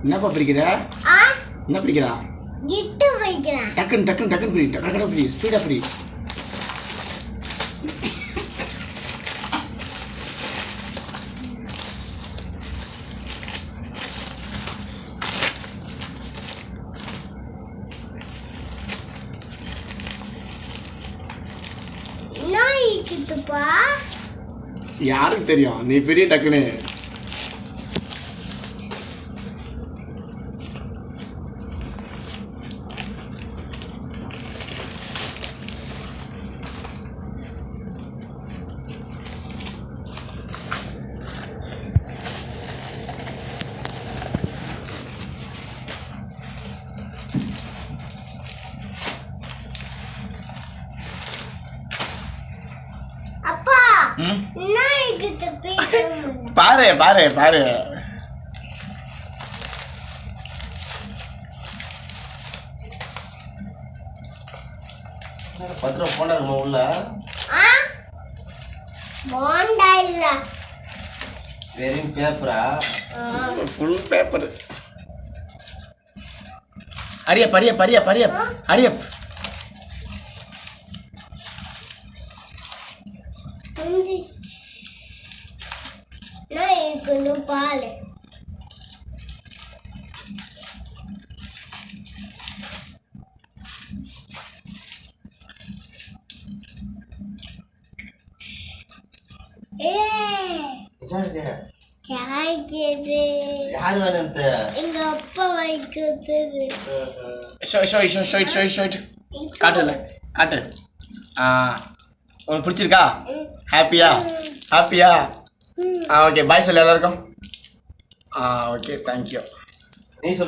என்னப்பா பிரிக்கிற? என்ன பிரிக்கிறா? கிட்டு பிரிக்கிறேன். டக்குன்னு பிரி. டக்குன்னு பிரி. ஸ்பீடா பிரி. நாய் கிட்டுப்பா. யாருக்கு தெரியும்? நீ பெரிய டக்குன்னு. அப்பா நாய் கிட்டு பாரு. பத்திர போண்டா இருக்குமா உள்ள? போண்டா இல்ல, வெறும் பேப்பரா? Full paper. அரியப். நாய்க்கு பால். யாரு வேணும்ட்டு? எங்க அப்பா வாங்கி கொடுத்தது. காட்டு. உனக்கு பிடிச்சிருக்கா? ஹாப்பியா? ஓகே பாய் சொல்லு எல்லாருக்கும். Okay thank you. நீ சொல்லு.